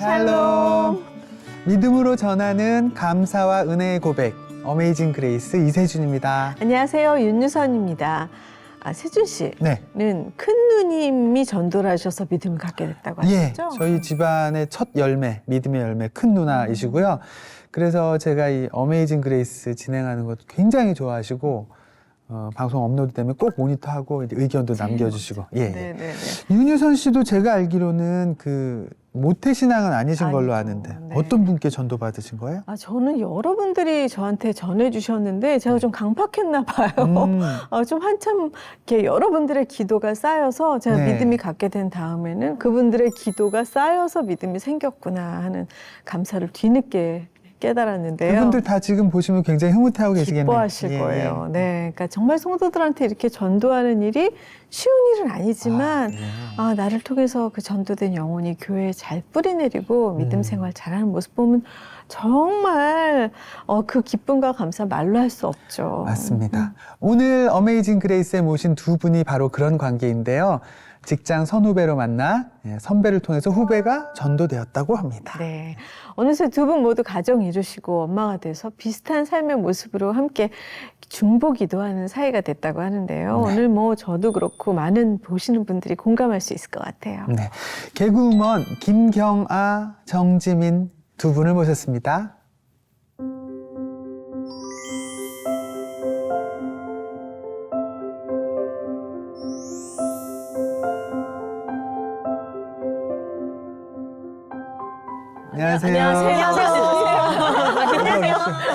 샬롬. 믿음으로 전하는 감사와 은혜의 고백, 어메이징 그레이스 이세준입니다. 안녕하세요, 윤유선입니다. 세준 씨는 네. 큰 누님이 전도를 하셔서 믿음을 갖게 됐다고 하셨죠? 예, 저희 집안의 첫 열매, 믿음의 열매 큰 누나이시고요. 그래서 제가 이 어메이징 그레이스 진행하는 것도 굉장히 좋아하시고 방송 업로드 되면 꼭 모니터하고 의견도 남겨주시고. 예. 네네네. 윤유선 씨도 제가 알기로는 그 모태신앙은 아니신 걸로 아는데 네. 어떤 분께 전도 받으신 거예요? 저는 여러분들이 저한테 전해주셨는데 제가 좀 강팍했나 봐요. 좀 한참 이렇게 여러분들의 기도가 쌓여서 제가 네. 믿음이 갖게 된 다음에는 그분들의 기도가 쌓여서 믿음이 생겼구나 하는 감사를 뒤늦게 깨달았는데요. 그분들 다 지금 보시면 굉장히 흐뭇해하고 계시겠네요. 기뻐하실 예, 거예요. 네, 그러니까 정말 성도들한테 이렇게 전도하는 일이 쉬운 일은 아니지만 예. 나를 통해서 그 전도된 영혼이 교회에 잘 뿌리내리고 믿음 생활 잘하는 모습 보면 정말 그 기쁨과 감사 말로 할 수 없죠. 맞습니다. 오늘 어메이징 그레이스에 모신 두 분이 바로 그런 관계인데요. 직장 선후배로 만나 선배를 통해서 후배가 전도되었다고 합니다. 네, 어느새 두 분 모두 가정 이루시고 엄마가 돼서 비슷한 삶의 모습으로 함께 중보기도하는 사이가 됐다고 하는데요. 네. 오늘 뭐 저도 그렇고 많은 보시는 분들이 공감할 수 있을 것 같아요. 네, 개그우먼 김경아, 정지민 두 분을 모셨습니다. 안녕하세요.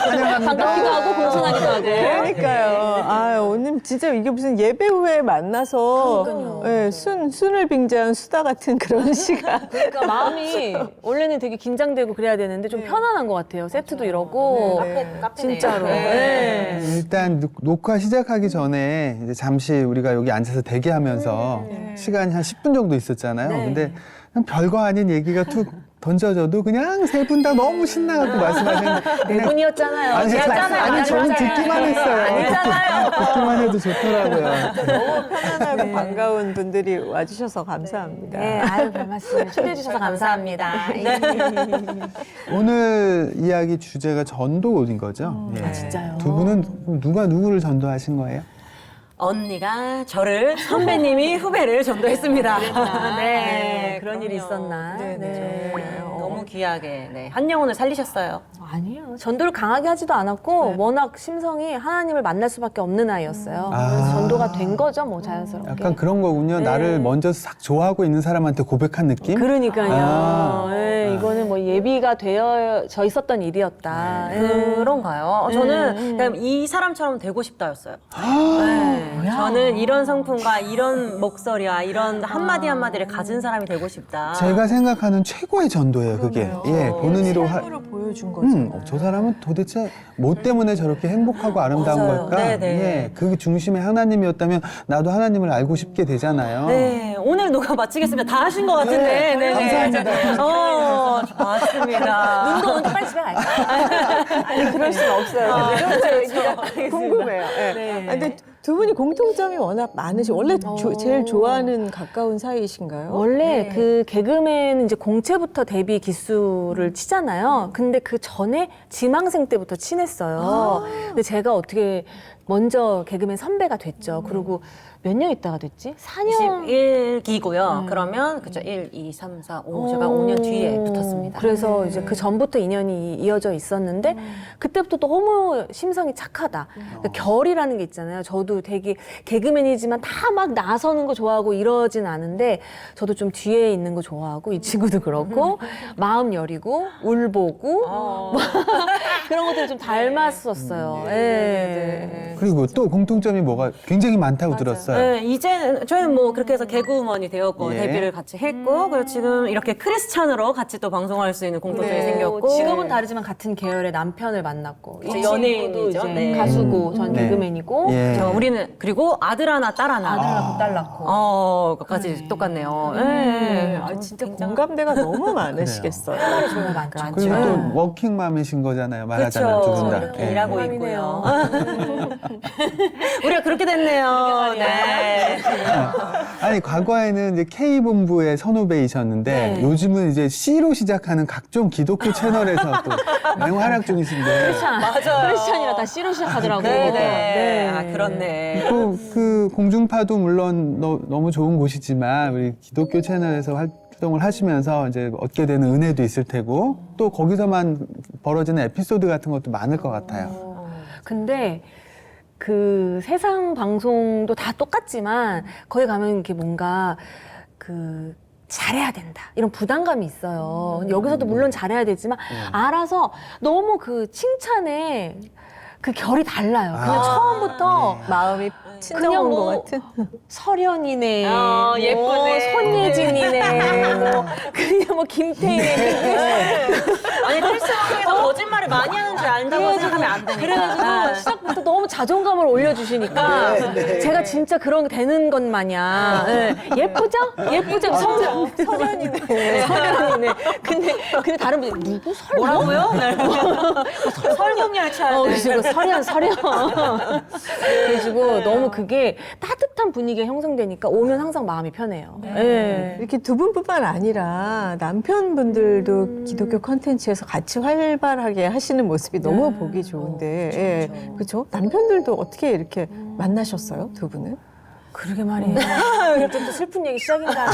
환영합니다. 반갑기도 하고 공손하기도 하고. 그러니까요. 오늘 진짜 이게 무슨 예배 후에 만나서 그러니까요. 순을 빙자한 수다 같은 그런 시간. 그러니까 마음이 원래는 되게 긴장되고 그래야 되는데 좀 편안한 것 같아요. 세트도 이러고. 카페네요. 진짜로. 네. 일단 녹화 시작하기 전에 이제 잠시 우리가 여기 앉아서 대기하면서 시간이 한 10분 정도 있었잖아요. 네. 근데 그냥 별거 아닌 얘기가 툭 던져져도 그냥 세 분 다 너무 신나갖고 말씀하셨는데 네 분이었잖아요. 아니 저는 듣기만 했어요. 아니잖아요. 듣기만 해도 좋더라고요. 너무 편안하고 반가운 분들이 와주셔서 감사합니다. 네, 아유, 별 말씀. 초대해주셔서 감사합니다. 네. 오늘 이야기 주제가 전도인 거죠? 예. 진짜요? 두 분은 누가 누구를 전도하신 거예요? 언니가 저를, 선배님이 후배를 전도했습니다. 네, 그런 일이 그럼요. 있었나. 네. 너무 귀하게 한 영혼을 살리셨어요. 아니에요. 전도를 강하게 하지도 않았고 워낙 심성이 하나님을 만날 수밖에 없는 아이였어요. 아. 그래서 전도가 된 거죠, 뭐 자연스럽게. 약간 그런 거군요. 나를 먼저 싹 좋아하고 있는 사람한테 고백한 느낌? 그러니까요. 아. 네, 이거는 뭐 예비가 되어져 있었던 일이었다. 네. 그런가요? 저는 그냥 이 사람처럼 되고 싶다였어요. 네, 저는 이런 성품과 이런 목소리와 이런 한마디 한마디를 가진 사람이 되고 싶다. 제가 생각하는 최고의 전도예요, 그게. 예, 보는 이로 삶으로 보여준 거죠. 저 사람은 도대체 뭐 때문에 저렇게 행복하고 아름다운 맞아요. 걸까? 네네. 예, 그 중심에 하나님이었다면 나도 하나님을 알고 싶게 되잖아요. 네, 오늘 녹화 마치겠습니다. 다 하신 것 같은데. 네, 감사합니다. 맞습니다. 눈도 오는데 빨리 집에 갈까? 아니, 그럴 수는 없어요. 그렇죠. 궁금해요. 네. 근데 두 분이 공통점이 워낙 많으시고 원래 제일 좋아하는 가까운 사이이신가요? 원래 그 개그맨 이제 공채부터 데뷔 기수를 치잖아요. 근데 그 전에 지망생 때부터 친했어요. 근데 제가 어떻게 먼저 개그맨 선배가 됐죠. 그리고 몇 년 있다가 됐지? 4년. 21기고요. 그러면 그죠 1, 2, 3, 4, 5 제가 5년 뒤에 붙었습니다. 그래서 이제 그 전부터 인연이 이어져 있었는데 그때부터 너무 심성이 착하다. 그러니까 결이라는 게 있잖아요. 저도 되게 개그맨이지만 다 막 나서는 거 좋아하고 이러진 않은데 저도 좀 뒤에 있는 거 좋아하고 이 친구도 그렇고 마음 여리고 울보고 그런 것들을 좀 닮았었어요. 예. 그리고 또 공통점이 뭐가 굉장히 많다고 들었어요. 네, 이제 저희는 뭐 그렇게 해서 개그우먼이 되었고 예. 데뷔를 같이 했고 그리고 지금 이렇게 크리스찬으로 같이 또 방송할 수 있는 공통점이 네. 생겼고 직업은 다르지만 같은 계열의 남편을 만났고 이 이제 친구도 연예인이죠. 이제 네. 가수고 전 네. 개그맨이고 예. 우리는 그리고 아들 하나 딸 하나 아들 하나 딸 낳고 그까지 똑같네요. 네. 진짜 공감대가 너무 많으시겠어요. 딸이 정말 많죠. 그리고 또 워킹맘이신 거잖아요. 말하자면 두 분 다. 이렇게 예. 일하고 있고요. 우리가 그렇게 됐네요. 네. 아니 과거에는 이제 K 본부의 선후배이셨는데 네. 요즘은 이제 C로 시작하는 각종 기독교 채널에서 또 맹활약 중이신데. 맞아요. 크리스찬이라 다 C로 시작하더라고요. 네네. 아, 그렇네. 그 공중파도 물론 너무 좋은 곳이지만 우리 기독교 채널에서 활동을 하시면서 이제 얻게 되는 은혜도 있을 테고 또 거기서만 벌어지는 에피소드 같은 것도 많을 것 같아요. 근데 그 세상 방송도 다 똑같지만 거기 가면 이렇게 뭔가 그 잘해야 된다 이런 부담감이 있어요. 여기서도 물론 잘해야 되지만 알아서 너무 그 칭찬에 그 결이 달라요. 그냥 처음부터 마음이 그냥 친정온 것 뭐 같은. 설현이네, 예쁘네. 뭐 손예진이네, 뭐 그냥 뭐 김태희네. 아니 크리스마스에서 거짓말을 많이 하는 줄 안다고 생각하면 안 되니까. 그래가지고 시작부터 너무 자존감을 올려주시니까 제가 진짜 그런 게 되는 것 마냥 예쁘죠? 예쁘죠? 설현이네. 설현이네. 근데 다른 분이 누구 설현? 뭐라고요? 설국열 차야 돼. 그리고 설현. 그래가지고 너무 그게 따뜻한 분위기가 형성되니까 오면 항상 마음이 편해요. 네. 이렇게 두 분뿐만 아니라 남편분들도 기독교 컨텐츠에서 같이 활발하게 하시는 모습이 너무 보기 좋은데, 그렇죠? 남편들도 어떻게 이렇게 만나셨어요, 두 분은? 그러게 말이에요. 이제 또 슬픈 얘기 시작인가요?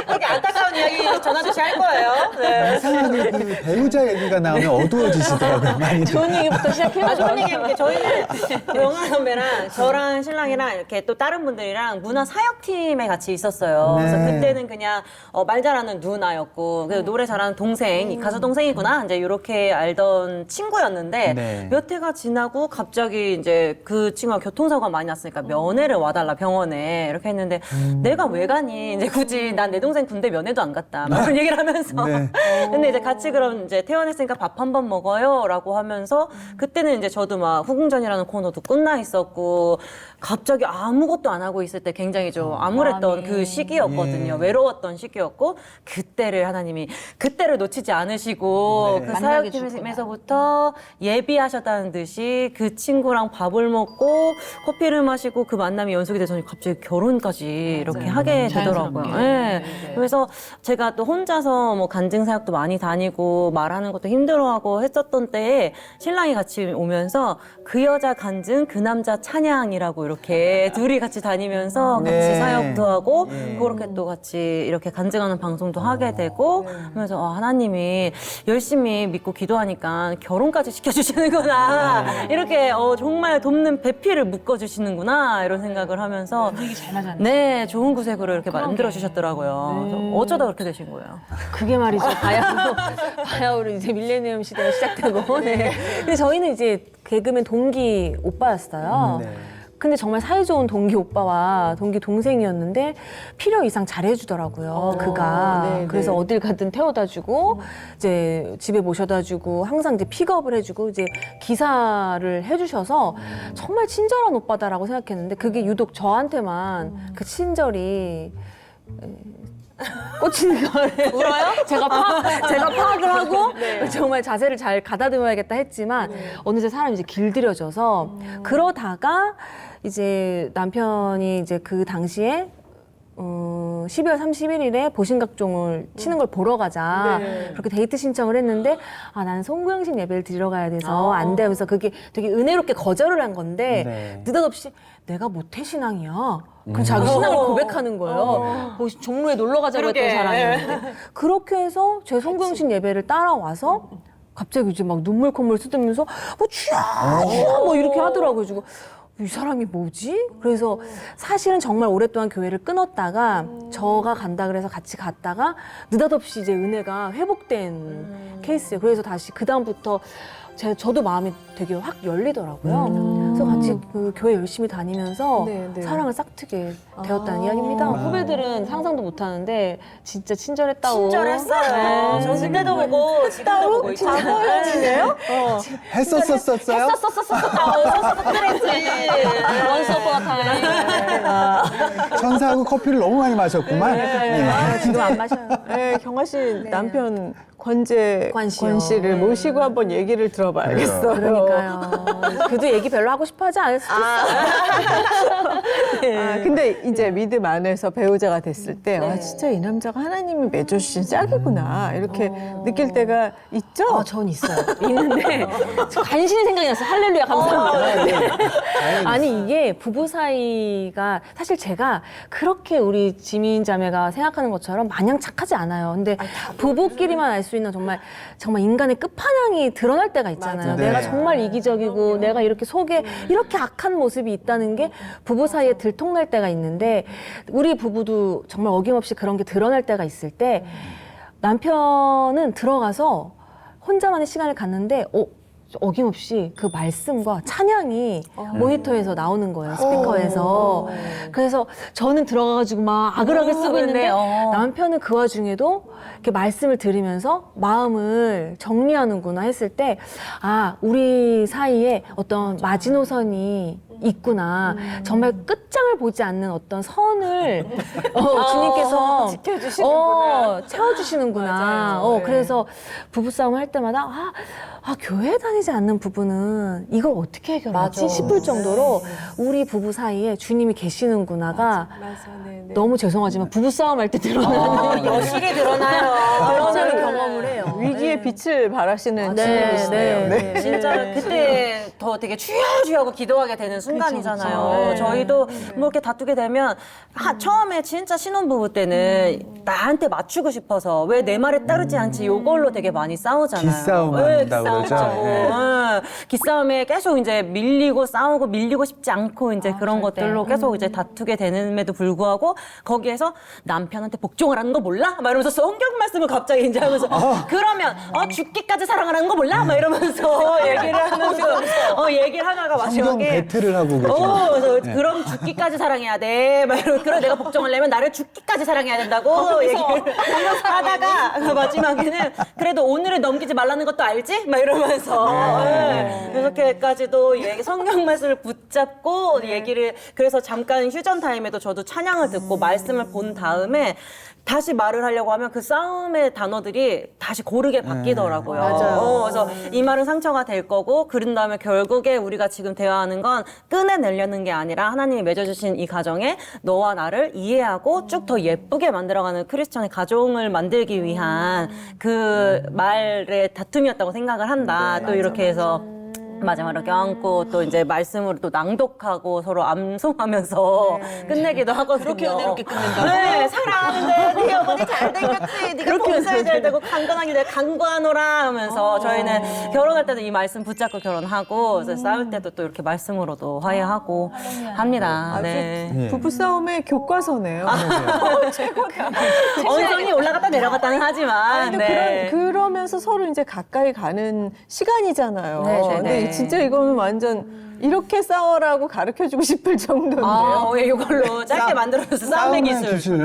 이렇게 안타까운 이야기 전화주시 할 거예요. 네. 이상하게 그 배우자 얘기가 나오면 어두워지시더라고요. 많이. 좋은 얘기부터 시작해요. 좋은 얘기인데 저희는 영화 선배랑 저랑 신랑이랑 이렇게 또 다른 분들이랑 문화 사역팀에 같이 있었어요. 네. 그래서 그때는 그냥 말 잘하는 누나였고 그래서 노래 잘하는 동생, 가수 동생이구나 이제 이렇게 알던 친구였는데 네. 몇 해가 지나고 갑자기 이제 그 친구가 교통사고가 많이 났으니까 면회를 와달라 병원에 이렇게 했는데 내가 왜 가니 이제 굳이 난 내 동생 군대 면회도 안 갔다 막 그런 얘기를 하면서 네. 근데 이제 같이 그럼 이제 퇴원했으니까 밥 한 번 먹어요라고 하면서 그때는 이제 저도 막 후궁전이라는 코너도 끝나 있었고 갑자기 아무것도 안 하고 있을 때 굉장히 좀 암울했던 그 시기였거든요. 예. 외로웠던 시기였고 그때를 하나님이 그때를 놓치지 않으시고 네. 그 만나게 사역팀에서부터 예비하셨다는 듯이 그 친구랑 밥을 먹고 커피를 마시고 그 만남이 연속이 돼서 갑자기 결혼까지 이렇게 하게 되더라고요. 네. 그래서 제가 또 혼자서 뭐 간증 사역도 많이 다니고 말하는 것도 힘들어하고 했었던 때에 신랑이 같이 오면서 그 여자 간증 그 남자 찬양이라고 이렇게 둘이 같이 다니면서 같이 네. 사역도 하고 네. 그렇게 또 같이 이렇게 간증하는 방송도 하게 되고 그러면서 하나님이 열심히 믿고 기도하니까 결혼까지 시켜주시는구나 이렇게 정말 돕는 배필을 묶어주시는구나 이런 생각을 하면서 잘 맞았네. 네 좋은 구색으로 이렇게 만들어 주셨더라고요. 그래서 어쩌다 그렇게 되신 거예요? 그게 말이죠. 바야흐로 이제 밀레니엄 시대가 시작되고. 네. 근데 저희는 이제 개그맨 동기 오빠였어요. 네. 근데 정말 사이좋은 동기 오빠와 동기 동생이었는데 필요 이상 잘해주더라고요. 그가. 네, 그래서 네. 어딜 가든 태워다주고 이제 집에 모셔다주고 항상 이제 픽업을 해주고 이제 기사를 해주셔서 정말 친절한 오빠다라고 생각했는데 그게 유독 저한테만 그 친절이 꽂히는 거를 울어요? 제가 파악을 하고 정말 자세를 잘 가다듬어야겠다 했지만 어느새 사람이 이제 길들여져서 그러다가 이제 남편이 이제 그 당시에 12월 31일에 보신각종을 치는 걸 보러 가자. 그렇게 데이트 신청을 했는데, 나는 송구영신 예배를 드리러 가야 돼서 안 돼. 하면서 그게 되게 은혜롭게 거절을 한 건데, 네. 느닷없이 내가 모태신앙이야. 그럼 자기 신앙을 고백하는 거예요. 뭐 종로에 놀러 가자고 했던 사람이었는데. 그렇게 해서 제 송구영신 예배를 따라와서, 갑자기 이제 막 눈물 콧물 쏟으면서, 뭐, 주야, 뭐 이렇게 하더라고요. 그래서 이 사람이 뭐지? 그래서 사실은 정말 오랫동안 교회를 끊었다가 저가 간다 그래서 같이 갔다가 느닷없이 이제 은혜가 회복된 케이스예요. 그래서 다시 그다음부터 저도 마음이 되게 확 열리더라고요. 그래서 같이 그 교회 열심히 다니면서 네, 네. 사랑을 싹트게 되었다는 이야기입니다. 후배들은 상상도 못하는데 진짜 친절했다고. 친절했어요. 저 그때도 보고 지금도 보고 있죠. 과거형이네요? 했었었어요? 그랬지. 원스 오퍼 같아요. 천사하고 커피를 너무 많이 마셨구만. 네. 지금 안 마셔요. 네, 경아 씨 남편 권재권 씨요. 씨를 모시고 한번 얘기를 들어봐야겠어요. 그러니까요. 그도 얘기 별로 하고 싶어 하지 않을 수도 있어요. 아, 근데 이제 믿음 안에서 배우자가 됐을 때, 아, 진짜 이 남자가 하나님이 맺어주신 짝이구나. 이렇게 느낄 때가 있죠? 전 있어요. 있는데 간신히 생각이 났어요. 할렐루야 감사합니다. 아니 이게 부부 사이가 사실 제가 그렇게 우리 지민 자매가 생각하는 것처럼 마냥 착하지 않아요. 근데 부부끼리만 알 수 있는 정말 인간의 끝판왕이 드러날 때가 있잖아요. 맞아요. 내가 네. 정말 이기적이고 내가 이렇게 속에 이렇게 악한 모습이 있다는 게 부부 사이에 들통날 때가 있는데 우리 부부도 정말 어김없이 그런 게 드러날 때가 있을 때 남편은 들어가서 혼자만의 시간을 갖는데 어김없이 그 말씀과 찬양이 모니터에서 나오는 거예요, 스피커에서. 그래서 저는 들어가가지고 막 아글아글 쓰고 있는데 남편은 그 와중에도 이렇게 말씀을 들으면서 마음을 정리하는구나 했을 때, 아, 우리 사이에 어떤 마지노선이 있구나. 정말 끝장을 보지 않는 어떤 선을 주님께서 채워주시는구나. 맞아요. 네. 그래서 부부싸움 할 때마다 교회 다니지 않는 부부는 이걸 어떻게 해결하지 싶을 정도로 우리 부부 사이에 주님이 계시는구나가 너무 죄송하지만 부부싸움 할 때 드러나는 여실히 드러나요. 드러나는 경험을 해요. 위기의 빛을 바라시는 네, 주님이시네요. 네, 네. 진짜 그때 더 되게 주여주여하고 기도하게 되는 순간이잖아요. 그쵸. 저희도 뭐 이렇게 다투게 되면 처음에 진짜 신혼부부 때는 나한테 맞추고 싶어서 왜 내 말에 따르지 않지 이걸로 되게 많이 싸우잖아요. 기싸움 네, 한다고 그러죠. 기싸움하고. 네. 기싸움에 계속 이제 밀리고 싸우고 밀리고 싶지 않고 이제 그런 것들로 계속 이제 다투게 되는데도 불구하고 거기에서 남편한테 복종을 하는 거 몰라? 막 이러면서 성경 말씀을 갑자기 이제 하면서 그러면 죽기까지 사랑하라는 거 몰라? 막 이러면서 얘기를 하면서 얘기를 하다가 성경 마지막에 배틀을 하고 계시네요. 그래서 네. 그럼 죽기까지 사랑해야 돼. 막 이러면 그래 내가 복종하려면 나를 죽기까지 사랑해야 된다고 얘기를 하다가 마지막에는 그래도 오늘을 넘기지 말라는 것도 알지? 막 이러면서 그렇게까지도 성경 말씀을 붙잡고 얘기를 그래서 잠깐 휴전 타임에도 저도 찬양을 듣고 말씀을 본 다음에 다시 말을 하려고 하면 그 싸움의 단어들이 다시 고르게 바뀌더라고요. 맞아요. 그래서 이 말은 상처가 될 거고 그런 다음에 결국에 우리가 지금 대화하는 건 끄내내려는 게 아니라 하나님이 맺어주신 이 가정에 너와 나를 이해하고 쭉 더 예쁘게 만들어가는 크리스천의 가정을 만들기 위한 그 말의 다툼이었다고 생각을 한다. 또 이렇게 해서 마지막으로 껴안고 또 이제 말씀으로 또 낭독하고 서로 암송하면서 끝내기도 하거든요. 그렇게 은혜롭게 끝낸다고? 네, 사랑하는데 네 어머니 잘생겼지? 네가 봉사에 잘 되고 강건하게 내가 강구하노라 하면서 저희는 결혼할 때도 이 말씀 붙잡고 결혼하고 그래서 싸울 때도 또 이렇게 말씀으로도 화해하고 합니다. 네. 예. 부부싸움의 교과서네요. 언성이 올라갔다 내려갔다는 하지만 근데 네. 그러면서 서로 이제 가까이 가는 시간이잖아요. 네, 네, 근데 네. 진짜 이거는 완전 이렇게 싸워라고 가르쳐주고 싶을 정도인데요. 이걸로 짧게 만들어서 싸움의 기술.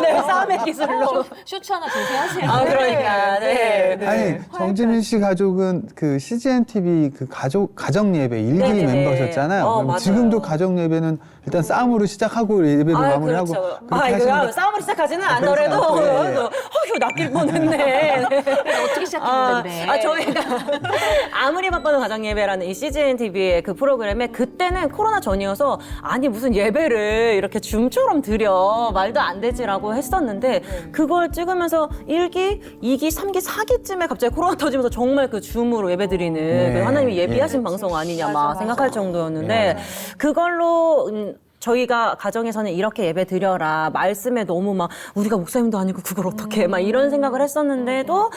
네, 싸움의 기술로. 쇼츠 하나 준비하세요. 그러니까, 네. 아니 정지민 씨 가족은 그 CGN TV 그 가정 예배 일기 네네네. member셨잖아요. 그럼 맞아요. 지금도 가정 예배는 일단 싸움으로 시작하고 예배를 마무리하고 그렇죠. 그렇게 이거 하시는데 싸움을 시작하지는 그렇지 않더라도 않고, 예, 예. 어휴 낚일 뻔했네. 어떻게 시작했는데 그래? 저희가 아무리 바빠도 가정 예배라는 이 CGN TV의 그 프로그램에 그때는 코로나 전이어서 아니 무슨 예배를 이렇게 줌처럼 드려 말도 안 되지라고 했었는데 그걸 찍으면서 1기, 2기, 3기, 4기쯤에 갑자기 코로나 터지면서 정말 그 줌으로 예배 드리는 그 하나님이 예비하신 방송 아니냐 막 생각할 정도였는데 그걸로 저희가 가정에서는 이렇게 예배 드려라. 말씀에 너무 막 우리가 목사님도 아니고 그걸 어떻게 해. 막 이런 생각을 했었는데도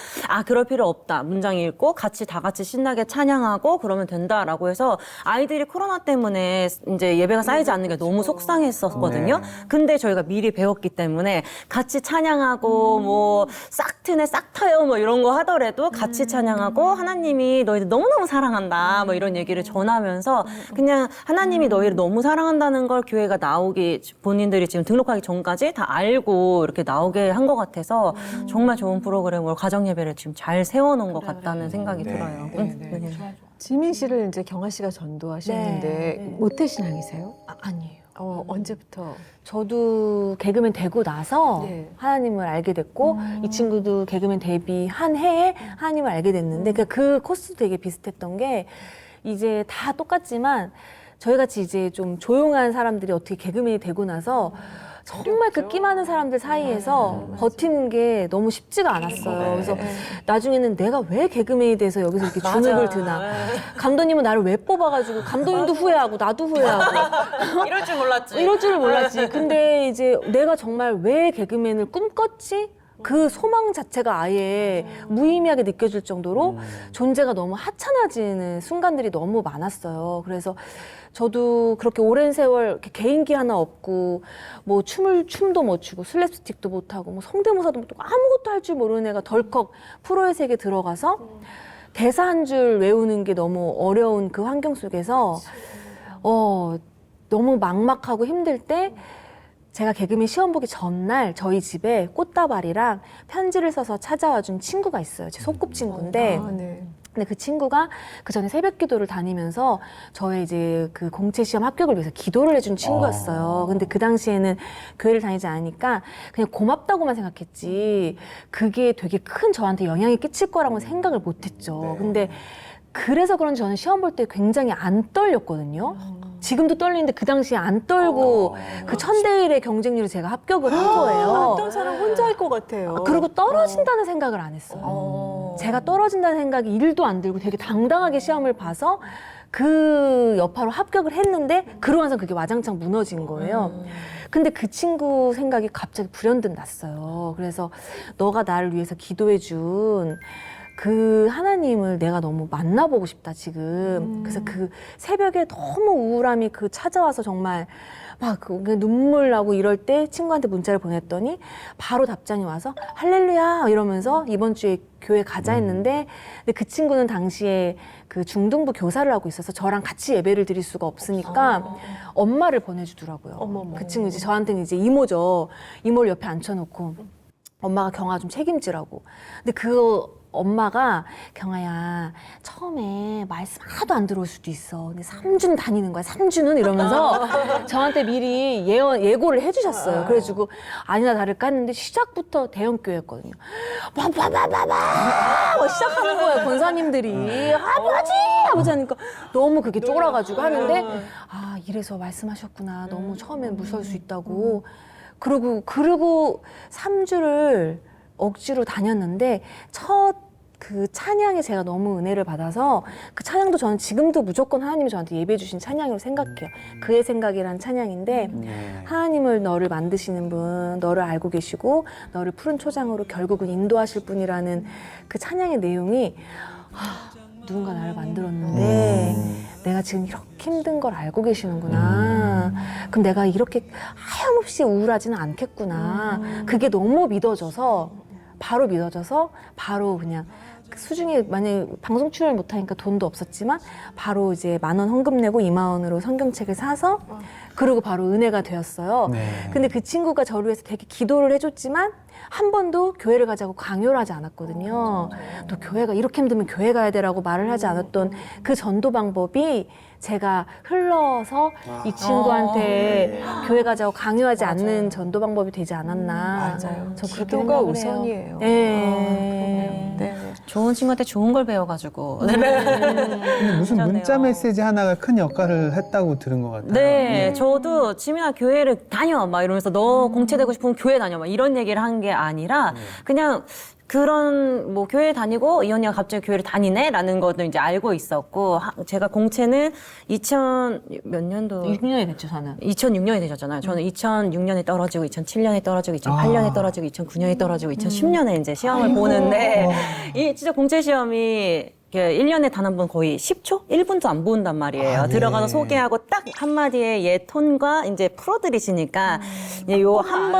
그럴 필요 없다. 문장 읽고 같이 다 같이 신나게 찬양하고 그러면 된다라고 해서 아이들이 코로나 때문에 이제 예배가 쌓이지 않는 게 너무 속상했었거든요. 근데 저희가 미리 배웠기 때문에 같이 찬양하고 뭐 싹 트네 싹 터요 뭐 이런 거 하더라도 같이 찬양하고 하나님이 너희들 너무너무 사랑한다. 뭐 이런 얘기를 전하면서 그냥 하나님이 너희를 너무 사랑한다는 걸 교회가 나오기 본인들이 지금 등록하기 전까지 다 알고 이렇게 나오게 한 것 같아서 정말 좋은 프로그램으로 가정 예배를 지금 잘 세워놓은 것 같다는 생각이 들어요. 지민 씨를 이제 경아 씨가 전도하셨는데 네. 모태신앙이세요? 아니에요. 언제부터? 저도 개그맨 되고 나서 네. 하나님을 알게 됐고 이 친구도 개그맨 데뷔한 해에 하나님을 알게 됐는데 그 코스도 되게 비슷했던 게 이제 다 똑같지만 저희 같이 이제 좀 조용한 사람들이 어떻게 개그맨이 되고 나서 정말 그 끼 많은 사람들 사이에서 버티는 게 너무 쉽지가 않았어요. 그래서 나중에는 내가 왜 개그맨이 돼서 여기서 이렇게 주눅을 드나. 감독님은 나를 왜 뽑아가지고 감독님도 후회하고 나도 후회하고 이럴 줄 몰랐지. 이럴 줄을 몰랐지. 근데 이제 내가 정말 왜 개그맨을 꿈꿨지? 그 소망 자체가 아예 무의미하게 느껴질 정도로 존재가 너무 하찮아지는 순간들이 너무 많았어요. 그래서 저도 그렇게 오랜 세월 이렇게 개인기 하나 없고 뭐 춤도 못 추고 슬랩스틱도 못 하고 뭐 성대모사도 못하고 아무것도 할 줄 모르는 애가 덜컥 프로의 세계에 들어가서 대사 한 줄 외우는 게 너무 어려운 그 환경 속에서 너무 막막하고 힘들 때 제가 개그맨 시험 보기 전날 저희 집에 꽃다발이랑 편지를 써서 찾아와 준 친구가 있어요. 제 소꿉친구인데 네. 근데 그 친구가 그 전에 새벽 기도를 다니면서 저의 이제 그 공채 시험 합격을 위해서 기도를 해준 친구였어요. 근데 그 당시에는 교회를 다니지 않으니까 그냥 고맙다고만 생각했지 그게 되게 큰 저한테 영향이 끼칠 거라고는 생각을 못 했죠. 근데 그래서 그런지 저는 시험 볼 때 굉장히 안 떨렸거든요. 지금도 떨리는데 그 당시에 안 떨고 그 1000대1의 경쟁률에 제가 합격을 한 거예요. 어떤 사람 혼자일 것 같아요. 그리고 떨어진다는 생각을 안 했어요. 제가 떨어진다는 생각이 1도 안 들고 되게 당당하게 시험을 봐서 그 여파로 합격을 했는데 그러고 나서 그게 와장창 무너진 거예요. 근데 그 친구 생각이 갑자기 불현듯 났어요. 그래서 너가 나를 위해서 기도해 준 그 하나님을 내가 너무 만나보고 싶다 지금. 그래서 그 새벽에 너무 우울함이 그 찾아와서 정말 막 눈물 나고 이럴 때 친구한테 문자를 보냈더니 바로 답장이 와서 할렐루야 이러면서 이번 주에 교회 가자 했는데 근데 그 친구는 당시에 그 중등부 교사를 하고 있어서 저랑 같이 예배를 드릴 수가 없으니까 엄마를 보내주더라고요. 어머머. 그 친구 이제 저한테는 이제 이모죠. 이모를 옆에 앉혀놓고 엄마가 경아 좀 책임지라고. 근데 그 엄마가 경아야 처음에 말씀 하나도 안 들어올 수도 있어. 근데 3주는 다니는 거야. 3주는 이러면서 저한테 미리 예고를 해주셨어요. 그래가지고 아니나 다를까 했는데 시작부터 대형교회였거든요. 막 시작하는 거예요. 권사님들이 아버지 하니까 너무 그게 쫄아가지고 하는데 아 이래서 말씀하셨구나. 너무 처음엔 무서울 수 있다고. 그리고 3주를 억지로 다녔는데 첫 그 찬양에 제가 너무 은혜를 받아서 그 찬양도 저는 지금도 무조건 하나님이 저한테 예배해 주신 찬양으로 생각해요. 그의 생각이라는 찬양인데 하나님을 너를 만드시는 분, 너를 알고 계시고 너를 푸른 초장으로 결국은 인도하실 분이라는 그 찬양의 내용이 누군가 나를 만들었는데 내가 지금 이렇게 힘든 걸 알고 계시는구나. 그럼 내가 이렇게 하염없이 우울하지는 않겠구나. 그게 너무 믿어져서 바로 그냥 수중에 만약에 방송 출연을 못하니까 돈도 없었지만 바로 이제 10,000원 헌금 내고 20,000원으로 성경책을 사서 그리고 바로 은혜가 되었어요. 네. 근데 그 친구가 저를 위해서 되게 기도를 해줬지만 한 번도 교회를 가자고 강요를 하지 않았거든요. 또 교회가 이렇게 힘들면 교회 가야 되라고 말을 하지 않았던 그 전도 방법이 제가 흘러서 이 친구한테 교회 가자고 강요하지 않는 전도 방법이 되지 않았나. 맞아요. 저 그렇게 기도가 생각을 해요. 우선이에요. 네. 네. 좋은 친구한테 좋은 걸 배워가지고. 근데 무슨 그러네요. 문자 메시지 하나가 큰 역할을 했다고 들은 것 같아요. 네, 저도 지민아 교회를 다녀 막 이러면서 너 공채되고 싶으면 교회 다녀 막 이런 얘기를 한 게 아니라 그냥 그런 뭐 교회 다니고 이 언니가 갑자기 교회를 다니네라는 것도 이제 알고 있었고 제가 공채는 2000 몇 년도 6년이 됐죠, 저는. 2006년이 되셨잖아요. 저는 2006년에 떨어지고 2007년에 떨어지고 2008년에 떨어지고 2009년에 떨어지고 2010년에 이제 시험을 보는데 이 진짜 공채 시험이 1년에 단 한 번 거의 10초? 1분도 안 본단 말이에요. 아, 네. 들어가서 소개하고 딱 한마디에 얘 톤과 이제 풀어드리시니까 요 한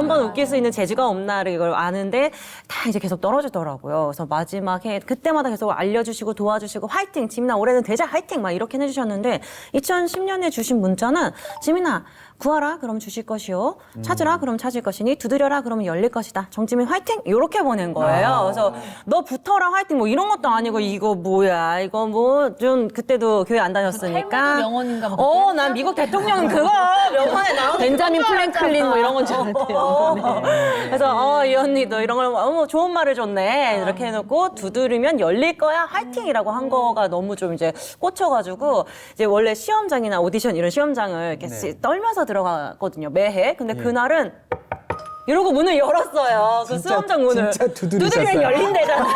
번 웃길 수 있는 재주가 없나를 이걸 아는데 다 이제 계속 떨어지더라고요. 그래서 마지막에 그때마다 계속 알려주시고 도와주시고 화이팅! 지민아 올해는 되자 화이팅! 막 이렇게 해주셨는데 2010년에 주신 문자는 지민아 구하라 그럼 주실 것이요 찾으라 그럼 찾을 것이니 두드려라 그러면 열릴 것이다. 정지민 화이팅 이렇게 보낸 거예요. 그래서 너 붙어라 화이팅 뭐 이런 것도 아니고 이거 뭐야 이거 뭐 좀 그때도 교회 안 다녔으니까 명언인가 뭐. 난 미국 대통령 그거 명언에 나오는 벤자민 플랭클린 뭐 이런 건 줄 알았대요. 그래서 이 언니도 이런 걸 좋은 말을 줬네 이렇게 해놓고 두드리면 열릴 거야 화이팅이라고 한 거가 너무 좀 이제 꽂혀가지고 이제 원래 시험장이나 오디션 이런 시험장을 이렇게 떨면서 들어갔거든요 매해. 근데 그날은 이러고 문을 열었어요. 그 진짜, 수험장 문을. 진짜 두드리셨어요. 두드리면 열린대잖아.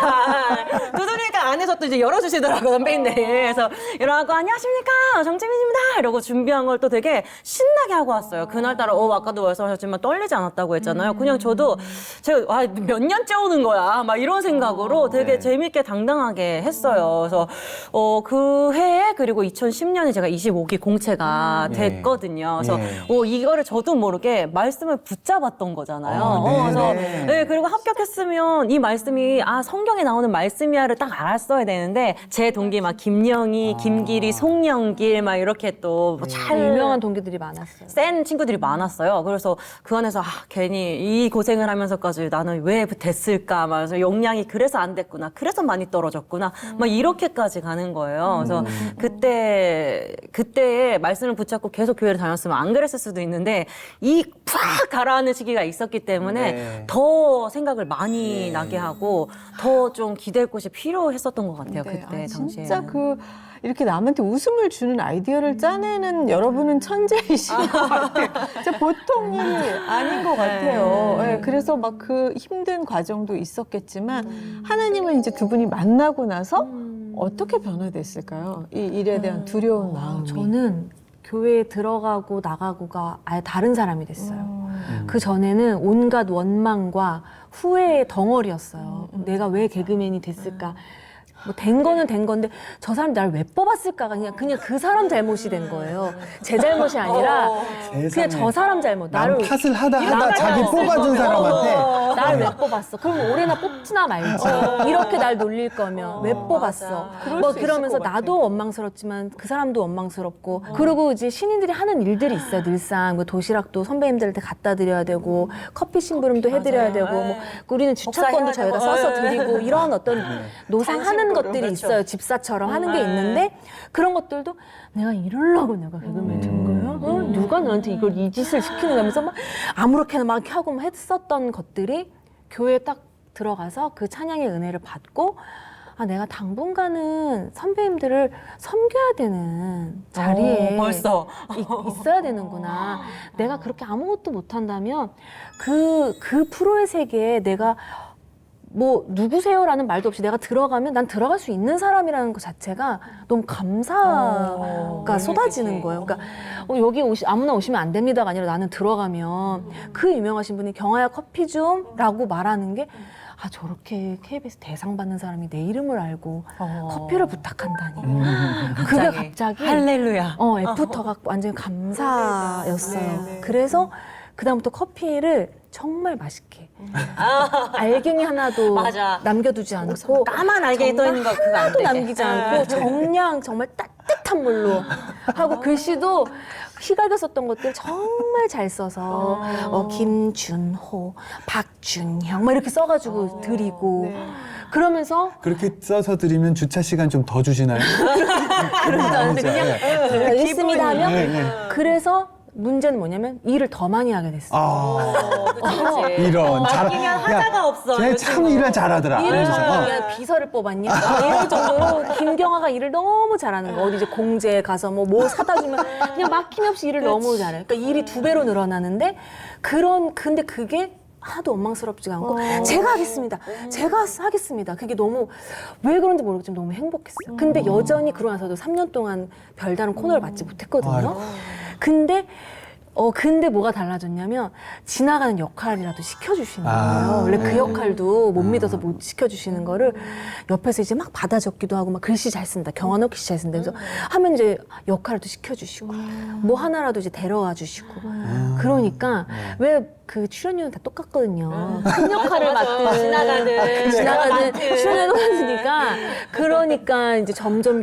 두드리니까 안에서 또 이제 열어주시더라고, 선배님들이. 그래서 이러고, 안녕하십니까. 정지민입니다. 이러고 준비한 걸 또 되게 신나게 하고 왔어요. 그날따라, 아까도 말씀하셨지만 떨리지 않았다고 했잖아요. 그냥 저도 제가, 몇 년째 오는 거야. 막 이런 생각으로 되게 재밌게 당당하게 했어요. 그래서, 그 해에 그리고 2010년에 제가 25기 공채가 됐거든요. 그래서, 이거를 저도 모르게 말씀을 붙잡았던 거잖아요. 그래서 그리고 합격했으면 이 말씀이 성경에 나오는 말씀이야를 딱 알았어야 되는데 제 동기 막 김영희, 김길이, 송영길 막 이렇게 또 잘 유명한 동기들이 많았어요. 센 친구들이 많았어요. 그래서 그 안에서 괜히 이 고생을 하면서까지 나는 왜 됐을까? 막 그래서 역량이 그래서 안 됐구나. 그래서 많이 떨어졌구나. 막 이렇게까지 가는 거예요. 그래서 그때의 말씀을 붙잡고 계속 교회를 다녔으면 안 그랬을 수도 있는데 이 팍 가라앉는 시기가 있었기 때문에 더 생각을 많이 나게 하고 더 좀 기댈 곳이 필요했었던 것 같아요. 그때 당시에. 진짜 이렇게 남한테 웃음을 주는 아이디어를 짜내는 여러분은 천재이신 것 같아요. 진짜 보통이 아닌 것 같아요. 네, 그래서 막 그 힘든 과정도 있었겠지만 하나님은 이제 두 분이 만나고 나서 어떻게 변화됐을까요? 이 일에 대한 두려운 마음이. 저는 교회에 들어가고 나가고가 아예 다른 사람이 됐어요. 그 전에는 온갖 원망과 후회의 덩어리였어요. 내가 왜 개그맨이 됐을까? 뭐 된 거는 된 건데 저 사람 날 왜 뽑았을까가 그냥 그 사람 잘못이 된 거예요. 제 잘못이 아니라 그냥 저 사람 잘못. 남 탓을 하다 자기 뽑아준 사람한테 날 왜 뽑았어? 그럼 올해나 뽑지나 말지. 이렇게 날 놀릴 거면 왜 뽑았어? 뭐 그러면서 나도 원망스럽지만 그 사람도 원망스럽고 그리고 이제 신인들이 하는 일들이 있어요. 늘상 뭐 도시락도 선배님들한테 갖다 드려야 되고 커피 심부름도 해드려야 되고 뭐 우리는 주차권도 저희가 써서 드리고 이런 어떤 노상하는 것들이 있어요. 집사처럼 하는 게 있는데 그런 것들도 내가 이러려고 내가 개그맨 된 거야? 누가 나한테 이 짓을 시키는 거야? 하면서 막 아무렇게나 막 하고 막 했었던 것들이 교회에 딱 들어가서 그 찬양의 은혜를 받고 내가 당분간은 선배님들을 섬겨야 되는 자리에 벌써 있어야 되는구나. 내가 그렇게 아무것도 못한다면 그 프로의 세계에 내가 뭐 누구세요라는 말도 없이 내가 들어가면 난 들어갈 수 있는 사람이라는 것 자체가 너무 감사가 쏟아지는 거예요. 그러니까 여기 아무나 오시면 안 됩니다가 아니라 나는 들어가면 그 유명하신 분이 경아야 커피 좀라고 말하는 게 저렇게 KBS 대상 받는 사람이 내 이름을 알고 커피를 부탁한다니. 그게 갑자기 할렐루야. 애프터가 완전히 감사였어요. 그래서 그다음부터 커피를 정말 맛있게 알갱이 하나도 맞아. 남겨두지 않고 까만 알갱이 떠 있는 거 그거 안 하나도 되게. 남기지 않고 정량 정말 따뜻한 물로 하고 글씨도 희갈겨 썼던 것들 정말 잘 써서 김준호, 박준형 막 이렇게 써가지고 드리고 그러면서 그렇게 써서 드리면 주차 시간 좀 더 주시나요? 그러지 않는데 그냥 있습니다 하면 네. 그래서 문제는 뭐냐면 일을 더 많이 하게 됐어요. 이런 맡기면 하자가 없어. 쟤참 일을 잘하더라. 일을 이러면서. 정말 비서를 뽑았냐? 이럴 정도로 김경아가 일을 너무 잘하는 거. 어디 이제 공제에 가서 뭐 사다 주면 그냥 막힘없이 일을 너무 잘해. 그러니까 일이 2배로 늘어나는데 근데 그게 하나도 원망스럽지가 않고 제가 하겠습니다. 제가 하겠습니다. 그게 너무 왜 그런지 모르겠지만 너무 행복했어요. 근데 여전히 그러고 나서도 3년 동안 별다른 코너를 맡지 못했거든요. 근데 뭐가 달라졌냐면 지나가는 역할이라도 시켜주시는 거예요. 원래 그 역할도 못 믿어서 못 시켜주시는 거를 옆에서 이제 막 받아 적기도 하고 막 글씨 잘 쓴다. 경환옥 씨 잘 쓴다. 그래서 하면 이제 역할도 시켜주시고 뭐 하나라도 이제 데려와 주시고 그러니까 왜 그 출연료는 다 똑같거든요. 큰 역할을 맡은 지나가는 출연료 똑같으니까 그러니까 이제 점점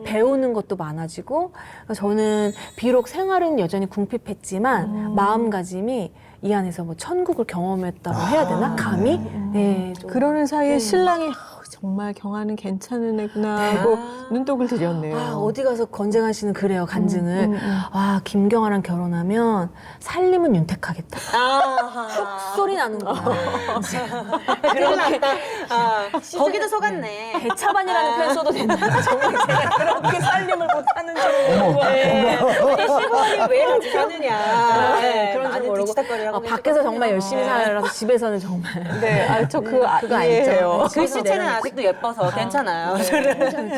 배우는 것도 많아지고 저는 비록 생활은 여전히 궁핍했지만 마음가짐이 이 안에서 뭐 천국을 경험했다고 해야 되나? 감히? 네. 좀. 그러는 사이에 신랑이 정말 경아는 괜찮은 애구나 하고 눈독을 들였네요. 아, 어디 가서 건재관 씨는 그래요, 간증을. 아, 김경아랑 결혼하면 살림은 윤택하겠다. 소리 나는 거야. 그렇게 거기도 속았네. 대차반이라는 표현 써도 된다. 정말 제가 그렇게 살림을 못하는 줄 모르고. 시부모님 왜 이렇게 사느냐. 그런 줄 모르고. 밖에서 정말 열심히 살아서 집에서는 정말. 네, 그거 이해해요. 글씨체는 아직도 예뻐서 괜찮아요.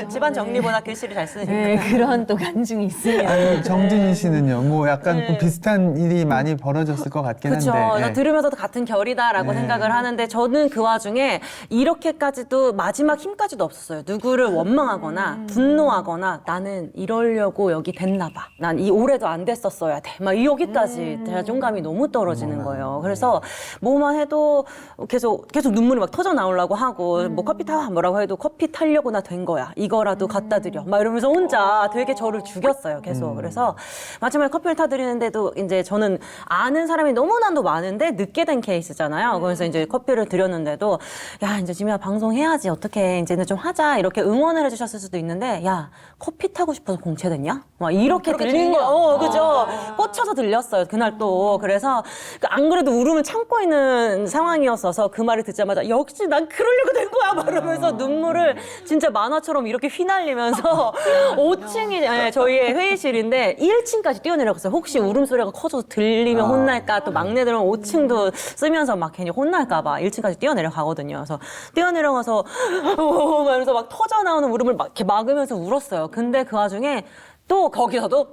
집안 정리보다 글씨를 잘 쓰니까. 네, 그런 또 간증이 있으면. 아유, 정진희 씨는요, 뭐 약간 좀 비슷한 일이 많이 벌어졌을 것 같긴 그렇죠. 한데. 나 들으면서도 같은 결이다라고 네. 생각을 하는데 저는 그 와중에 이렇게까지도 마지막 힘까지도 없었어요. 누구를 원망하거나 분노하거나 나는 이러려고 여기 됐나 봐. 난 이 올해도 안 됐었어야 돼. 막 여기까지 자존감이 너무 떨어지는 거예요. 그래서 뭐만 해도 계속 눈물이 막 터져 나오려고 하고 뭐 커피 타 뭐라고 해도 커피 타려고 나 된 거야. 이거라도 갖다 드려. 막 이러면서 혼자 되게 저를 죽였어요. 계속. 그래서 마지막에 커피를 타드리는데도 이제 저는 아는 사람이 너무나도 많은데 늦게 된 케이스잖아요. 그래서 이제 커피를 드렸는데도 야, 이제 지민아 방송해야지. 어떻게 이제는 좀 하자. 이렇게 응원을 해주셨을 수도 있는데 야, 커피 타고 싶어서 공채됐냐? 막 이렇게 들린 거예요. 그죠? 꽂혀서 들렸어요. 그날 또. 그래서 안 그래도 울음을 참고 있는 상황이었어서 그 말을 듣자마자 역시 난 그러려고 된 거야. 막 이러면서 눈물을 진짜 만화처럼 이렇게 휘날리면서 5층이 저희의 회의실인데 1층까지 뛰어내려갔어요. 혹시 울음소리가 커져서 들리면 혼날까? 또 막내들은 5층도 쓰면서 막 괜히 혼날까 봐 1층까지 뛰어내려가거든요. 그래서 뛰어내려가서 이러면서 막 터져 나오는 울음을 막 이렇게 막으면서 울었어요. 근데 그 와중에 또 거기서도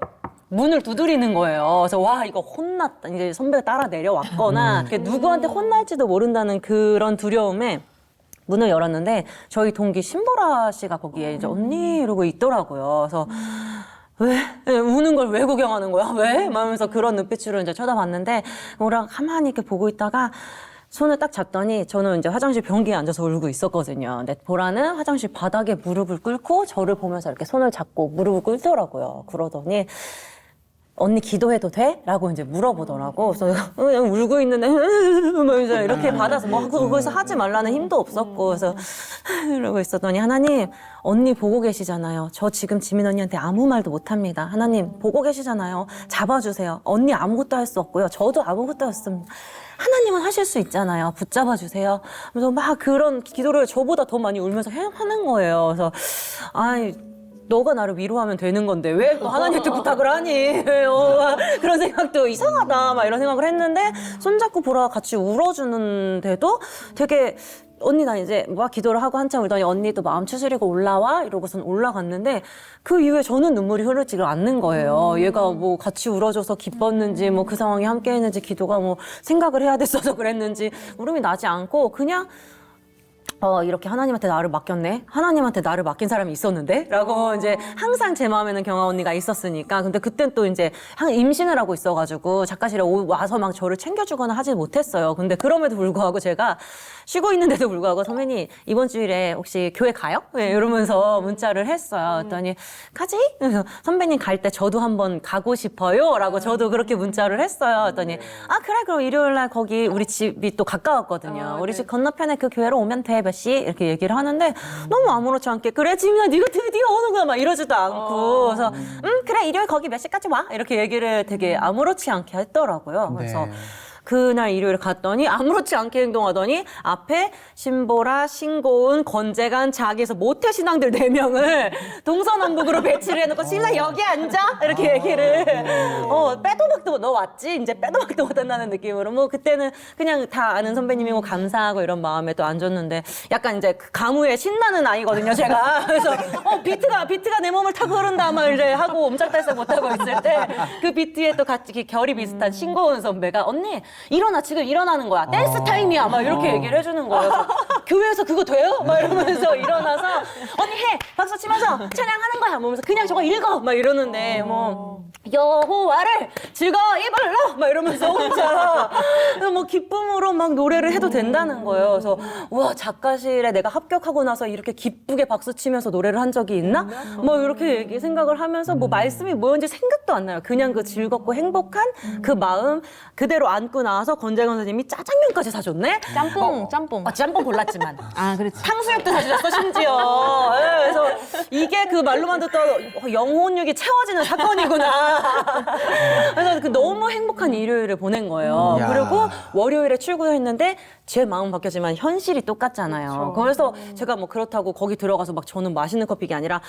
문을 두드리는 거예요. 그래서 와 이거 혼났다. 이제 선배가 따라 내려왔거나 누구한테 혼날지도 모른다는 그런 두려움에 문을 열었는데 저희 동기 신보라 씨가 거기에 이제 언니 이러고 있더라고요. 그래서 왜? 우는 걸 왜 구경하는 거야? 왜? 막 하면서 그런 눈빛으로 이제 쳐다봤는데 뭐랑 가만히 이렇게 보고 있다가 손을 딱 잡더니 저는 이제 화장실 변기에 앉아서 울고 있었거든요. 근데 보라는 화장실 바닥에 무릎을 꿇고 저를 보면서 이렇게 손을 잡고 무릎을 꿇더라고요. 그러더니 언니 기도해도 돼? 라고 이제 물어보더라고. 그래서 그냥 울고 있는데 이제 이렇게 받아서 뭐 그거에서 하지 말라는 힘도 없었고 그래서 이러고 있었더니 하나님 언니 보고 계시잖아요. 저 지금 지민 언니한테 아무 말도 못합니다. 하나님 보고 계시잖아요. 잡아주세요. 언니 아무것도 할 수 없고요. 저도 아무것도 없습니다. 하나님은 하실 수 있잖아요. 붙잡아 주세요. 그래서 막 그런 기도를 저보다 더 많이 울면서 하는 거예요. 그래서 아이 너가 나를 위로하면 되는 건데 왜 또 하나님한테 부탁을 하니? 그런 생각도 이상하다 막 이런 생각을 했는데 손잡고 보라 같이 울어주는데도 되게 언니 나 이제 막 기도를 하고 한참 울더니 언니도 마음 추스리고 올라와 이러고선 올라갔는데 그 이후에 저는 눈물이 흐르지가 않는 거예요. 얘가 뭐 같이 울어줘서 기뻤는지 뭐 그 상황에 함께 했는지 기도가 뭐 생각을 해야 됐어서 그랬는지 울음이 나지 않고 그냥 이렇게 하나님한테 나를 맡겼네? 하나님한테 나를 맡긴 사람이 있었는데? 라고 이제 항상 제 마음에는 경아 언니가 있었으니까. 근데 그땐 또 이제 임신을 하고 있어가지고 작가실에 와서 막 저를 챙겨주거나 하지 못했어요. 근데 그럼에도 불구하고 제가 쉬고 있는데도 불구하고 선배님 이번 주일에 혹시 교회 가요? 네, 이러면서 문자를 했어요. 그랬더니 가지? 그래서 선배님 갈 때 저도 한번 가고 싶어요. 라고 저도 그렇게 문자를 했어요. 그랬더니 아 그래 그럼 일요일 날 거기 우리 집이 또 가까웠거든요. 우리 집 건너편에 그 교회로 오면 돼. 몇 시? 이렇게 얘기를 하는데 너무 아무렇지 않게 그래 지민아 네가 드디어 오는구나 막 이러지도 않고 그래서 그래 일요일 거기 몇 시까지 와? 이렇게 얘기를 되게 아무렇지 않게 했더라고요. 그래서 네. 그날 일요일 갔더니 아무렇지 않게 행동하더니 앞에 신보라, 신고은, 권재관, 자기에서 모태 신앙들 4명을 동서남북으로 배치를 해놓고 신랑 여기 앉아? 이렇게 얘기를 빼도 박도 너 왔지? 이제 빼도 박도 못한다는 느낌으로 뭐 그때는 그냥 다 아는 선배님이고 감사하고 이런 마음에 또 앉았는데 약간 이제 그 가무에 신나는 아이거든요 제가. 그래서 비트가 내 몸을 타고 흐른다 막 이제 하고 옴짝달싹 못하고 있을 때 그 비트에 또 같이 결이 비슷한 신고은 선배가 언니 일어나 지금 일어나는 거야 댄스 타임이야 막 이렇게 얘기를 해주는 거예요. 그래서 교회에서 그거 돼요? 막 이러면서 일어나서 언니 해 박수 치면서 찬양하는 거야. 뭐 하면서 그냥 저거 읽어 막 이러는데 뭐 여호와를 즐거이 불러 막 이러면서 혼자 뭐 기쁨으로 막 노래를 해도 된다는 거예요. 그래서 우와, 작가실에 내가 합격하고 나서 이렇게 기쁘게 박수 치면서 노래를 한 적이 있나? 뭐 이렇게 생각을 하면서 뭐 말씀이 뭐였는지 생각도 안 나요. 그냥 그 즐겁고 행복한 그 마음 그대로 안고 나와서 권재건 선생님이 짜장면까지 사줬네. 짬뽕. 짬뽕 골랐지만 아, 그렇지. 탕수육도 사주셨어 심지어. 예, 그래서 이게 그 말로만 듣던 영혼육이 채워지는 사건이구나. 그래서 그 너무 행복한 일요일을 보낸 거예요. 야. 그리고 월요일에 출근했는데 제 마음 바뀌었지만 현실이 똑같잖아요. 그래서 제가 뭐 그렇다고 거기 들어가서 막 저는 맛있는 커피가 아니라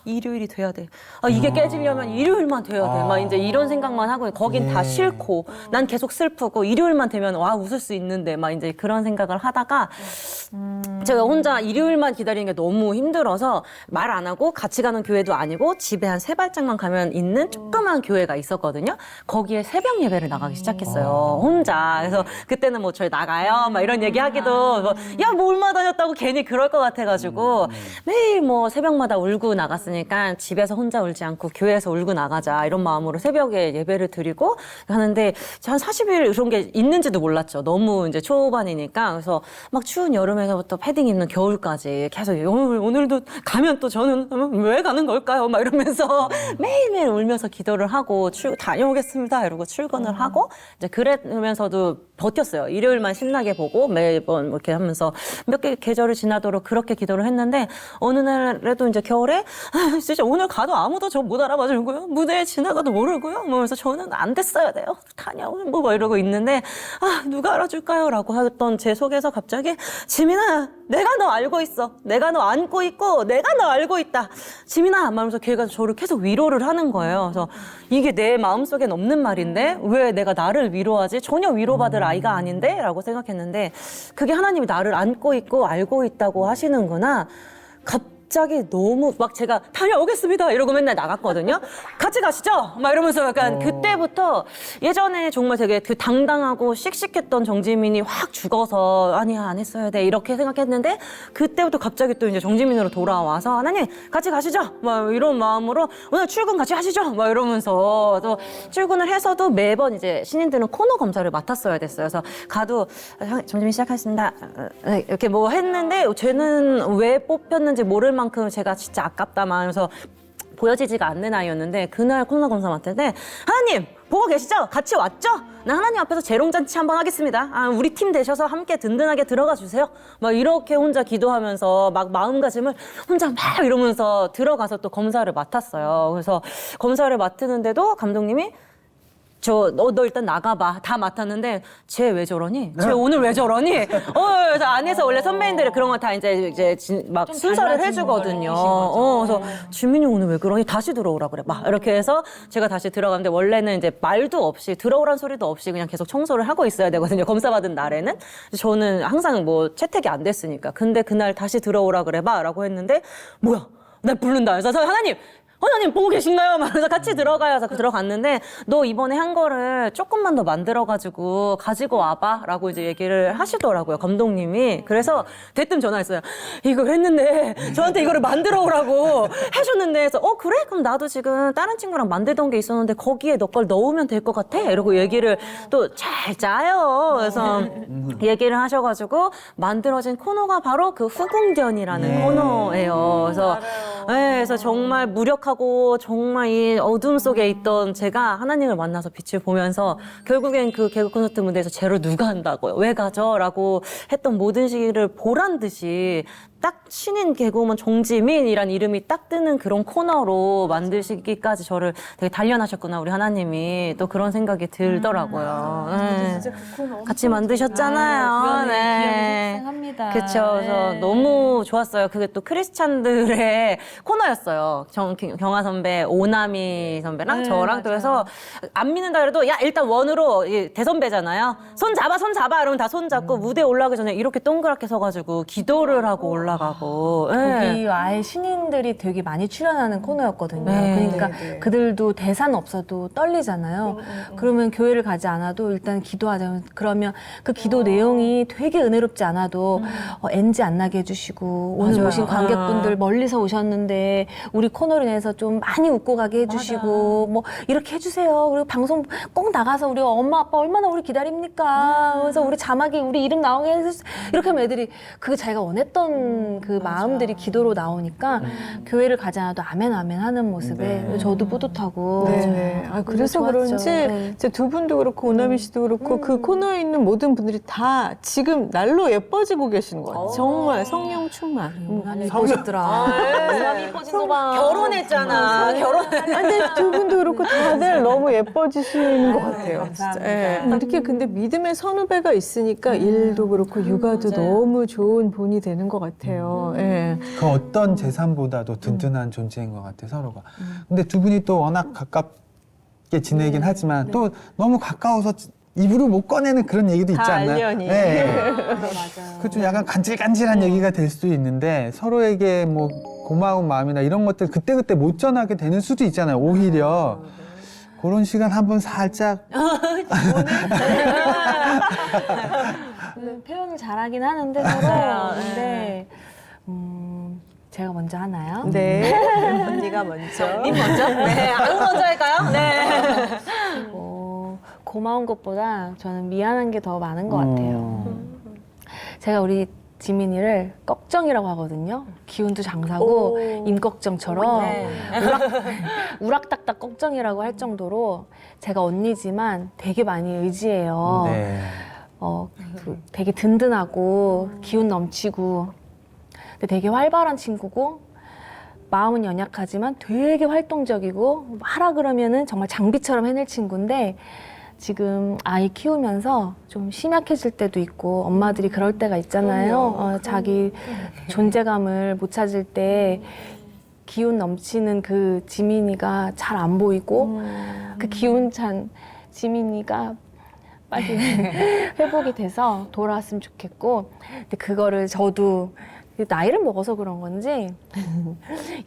일요일이 돼야 돼. 이게 깨지려면 일요일만 돼야 돼. 막 이제 이런 생각만 하고 거긴 다 싫고 난 계속 슬프고 일요일만 되면 와 웃을 수 있는데 막 이제 그런 생각을 하다가 제가 혼자 일요일만 기다리는 게 너무 힘들어서 말 안 하고 같이 가는 교회도 아니고 집에 한 3발짝만 가면 있는 조그만 교회가 있었거든요. 거기에 새벽 예배를 나가기 시작했어요. 혼자. 그래서 그때는 뭐 저희 나가요 막 이런 얘기하기도 야 뭐 얼마 다녔다고 괜히 그럴 것 같아가지고 매일 뭐 새벽마다 울고 나갔으니까 집에서 혼자 울지 않고 교회에서 울고 나가자 이런 마음으로 새벽에 예배를 드리고 하는데 한 40일 그런 게 있는지도 몰랐죠. 너무 이제 초반이니까. 그래서 막 추운 여름에서부터 패딩 입는 겨울까지 계속 오늘도 가면 또 저는 왜 가는 걸까요? 막 이러면서 매일매일 울면서 기도를 하고 다녀오겠습니다 이러고 출근을 하고 이제 그러면서도 버텼어요. 일요일만 신나게 보고 매번 이렇게 하면서 몇 개 계절을 지나도록 그렇게 기도를 했는데 어느 날에도 이제 겨울에 진짜 오늘 가도 아무도 저 못 알아봐 주고요. 무대에 지나가도 모르고요. 그래서 저는 안 됐어야 돼요. 다녀오면 뭐 이러고 있는데 누가 알아줄까요? 라고 했던 제 속에서 갑자기 지민아 내가 너 알고 있어. 내가 너 안고 있고 내가 너 알고 있다. 지민아 말하면서 걔가 저를 계속 위로를 하는 거예요. 그래서 이게 내 마음속엔 없는 말인데 왜 내가 나를 위로하지? 전혀 위로받을 아이가 아닌데? 라고 생각했는데 그게 하나님이 나를 안고 있고 알고 있다고 하시는구나. 갑자기 너무 막 제가 다녀오겠습니다 이러고 맨날 나갔거든요. 같이 가시죠 막 이러면서 약간 그때부터 예전에 정말 되게 그 당당하고 씩씩했던 정지민이 확 죽어서 아니야 안 했어야 돼 이렇게 생각했는데 그때부터 갑자기 또 이제 정지민으로 돌아와서 하나님 같이 가시죠 막 이런 마음으로 오늘 출근 같이 하시죠 막 이러면서 또 출근을 해서도 매번 이제 신인들은 코너 검사를 맡았어야 됐어요. 그래서 가도 정지민 시작하겠습니다 이렇게 뭐 했는데 쟤는 왜 뽑혔는지 모를 만큼 제가 진짜 아깝다만 하면서 보여지지가 않는 아이였는데 그날 코로나 검사 맡을 때 하나님 보고 계시죠? 같이 왔죠? 나 하나님 앞에서 재롱잔치 한번 하겠습니다. 우리 팀 되셔서 함께 든든하게 들어가 주세요. 막 이렇게 혼자 기도하면서 막 마음가짐을 혼자 막 이러면서 들어가서 또 검사를 맡았어요. 그래서 검사를 맡는데도 감독님이 너 일단 나가봐. 다 맡았는데, 쟤 왜 저러니? 쟤 오늘 왜 저러니? 그래서 안에서 원래 선배님들이 그런 거 다 이제 막 순서를 해주거든요. 그래서 지민이 오늘 왜 그러니? 다시 들어오라 그래. 막 이렇게 해서 제가 다시 들어갔는데, 원래는 이제 말도 없이, 들어오란 소리도 없이 그냥 계속 청소를 하고 있어야 되거든요. 검사 받은 날에는. 저는 항상 뭐 채택이 안 됐으니까. 근데 그날 다시 들어오라 그래 봐. 라고 했는데, 뭐야? 날 부른다. 그래서 하나님 보고 계신가요? 말해서 같이 들어가요. 그래서 들어갔는데 너 이번에 한 거를 조금만 더 만들어가지고 가지고 와봐 라고 이제 얘기를 하시더라고요. 감독님이. 그래서 대뜸 전화했어요. 이걸 했는데 저한테 이거를 만들어 오라고 해줬는데 그래서 그래? 그럼 나도 지금 다른 친구랑 만들던 게 있었는데 거기에 너 걸 넣으면 될 것 같아? 이러고 얘기를 또 잘 짜요. 그래서 얘기를 하셔가지고 만들어진 코너가 바로 그 후궁견이라는 코너예요. 그래서 그래서 정말 무력하고 정말 이 어둠 속에 있던 제가 하나님을 만나서 빛을 보면서 결국엔 그 개그 콘서트 무대에서 쟤를 누가 한다고요? 왜 가죠? 라고 했던 모든 시기를 보란 듯이 딱 신인 개그우먼 정지민이란 이름이 딱 뜨는 그런 코너로 만드시기까지 저를 되게 단련하셨구나 우리 하나님이 또 그런 생각이 들더라고요. 네. 진짜 그 코너 같이 만드셨잖아요. 네. 합니다. 그렇죠. 그래서 너무 좋았어요. 그게 또 크리스찬들의 코너였어요. 경아 선배, 오나미 선배랑 저랑 또 해서 안 믿는다 그래도 야 일단 원으로 대선배잖아요. 손 잡아 이러면 다 손 잡고 무대 올라가기 전에 이렇게 동그랗게 서가지고 기도를 하고 올라가고. 거기 아예 신인들이 되게 많이 출연하는 코너였거든요. 네. 그러니까 그들도 대사는 없어도 떨리잖아요. 그러면 교회를 가지 않아도 일단 기도하자면 그러면 그 기도 내용이 되게 은혜롭지 않아도 NG 안 나게 해주시고 오늘 맞아요. 오신 관객분들 멀리서 오셨는데 바쁜데 우리 코너로 인해서 좀 많이 웃고 가게 해주시고 뭐 이렇게 해주세요. 그리고 방송 꼭 나가서 우리 엄마 아빠 얼마나 우리 기다립니까? 그래서 우리 자막이 우리 이름 나오게 해주세요. 이렇게 하면 애들이 그게 자기가 원했던 그 마음들이 기도로 나오니까 교회를 가지 않아도 아멘 아멘 하는 모습에 저도 뿌듯하고 네. 아, 그래서 좋았죠. 그런지 네. 이제 두 분도 그렇고 오나미 씨도 그렇고 그 코너에 있는 모든 분들이 다 지금 날로 예뻐지고 계시는 것 같아요. 정말 성령 충만. 오남이 이뻐졌더라. 오남이 이뻐진 거 봐. 결혼했잖아. 근데 두 분도 그렇고 다들 너무 예뻐지시는 것 같아요. 진짜. 예. 이렇게 근데 믿음의 선후배가 있으니까 일도 그렇고 육아도 너무 좋은 본이 되는 것 같아요. 예. 그 어떤 재산보다도 든든한 존재인 것 같아요, 서로가. 근데 두 분이 또 워낙 가깝게 지내긴 하지만 또 너무 가까워서 입으로 못 꺼내는 그런 얘기도 있지 다 않나요? 알려니. 네. 맞아요. 그 좀 약간 간질간질한 얘기가 될 수도 있는데 서로에게 뭐 고마운 마음이나 이런 것들 그때그때 못 전하게 되는 수도 있잖아요, 오히려. 그런 시간 한번 살짝 표현을 잘하긴 하는데 서로 근데 제가 먼저 하나요? 네. 언니가 먼저. 님 먼저? 네. 아유 먼저 할까요? 네. 고마운 것보다 저는 미안한 게 더 많은 것 같아요. 제가 우리 지민이를 꺽정이라고 하거든요. 기운도 장사고 임꺽정처럼 우락딱딱 꺽정이라고 할 정도로 제가 언니지만 되게 많이 의지해요. 네. 되게 든든하고 기운 넘치고 근데 되게 활발한 친구고 마음은 연약하지만 되게 활동적이고 하라 그러면은 정말 장비처럼 해낼 친구인데 지금 아이 키우면서 좀 심약해질 때도 있고 엄마들이 그럴 때가 있잖아요. 자기 존재감을 못 찾을 때 기운 넘치는 그 지민이가 잘 안 보이고 그 기운 찬 지민이가 빨리 회복이 돼서 돌아왔으면 좋겠고 근데 그거를 저도 나이를 먹어서 그런 건지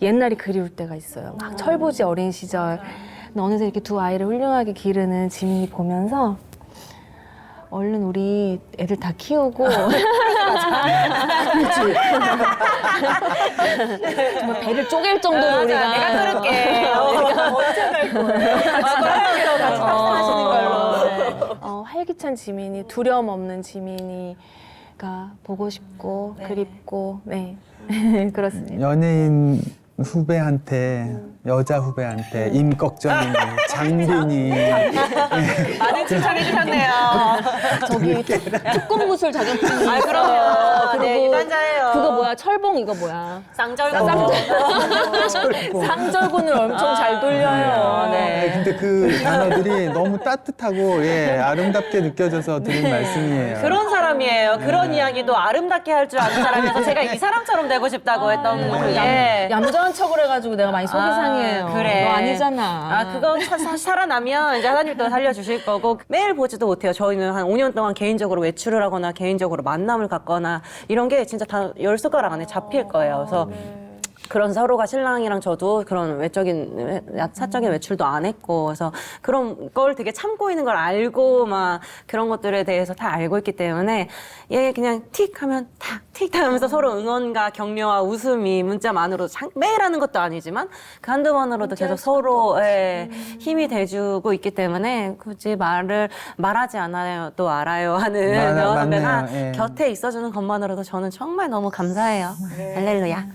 옛날이 그리울 때가 있어요. 막 철부지 어린 시절 근데 어느새 이렇게 두 아이를 훌륭하게 기르는 지민이 보면서 얼른 우리 애들 다 키우고 정말 배를 쪼갤 정도로 우리가 내가 그럴게. 언제 갈 거예요? 같이 하시는 걸로. 활기찬 지민이 두려움 없는 지민이가 보고 싶고 그립고 네 그렇습니다. 연예인 후배한테 여자 후배한테 임꺽정이니 장빈이 많은 칭찬해 주셨네요. 저기 특공무술 자격증 아 그럼요. 네, 유단자예요. 그거 뭐야 철봉 이거 뭐야 쌍절곤. 상절군을 엄청 잘 돌려요. 네, 근데 그 단어들이 너무 따뜻하고 아름답게 느껴져서 드린 말씀이에요. 그런 사람이에요. 그런 이야기도 아름답게 할 줄 아는 사람이어서 제가 이 사람처럼 되고 싶다고 했던 게. 얌전한 척을 해가지고 내가 많이 속이 상해요. 그래. 너 아니잖아. 아, 그건 살아나면 이제 하나님 또 살려주실 거고 매일 보지도 못해요. 저희는 한 5년 동안 개인적으로 외출을 하거나 개인적으로 만남을 갖거나 이런 게 진짜 다 10손가락 안에 잡힐 거예요. 그래서 그런 서로가 신랑이랑 저도 그런 사적인 외출도 안 했고 그래서 그런 걸 되게 참고 있는 걸 알고 막 그런 것들에 대해서 다 알고 있기 때문에 얘 그냥 틱 하면 틱 하면서 서로 응원과 격려와 웃음이 문자만으로 매일 하는 것도 아니지만 그 한두 번으로도 계속 서로 힘이 돼주고 있기 때문에 굳이 말하지 않아요 또 알아요 하는 선배가 맞네요. 곁에 있어주는 것만으로도 저는 정말 너무 감사해요. 할렐루야.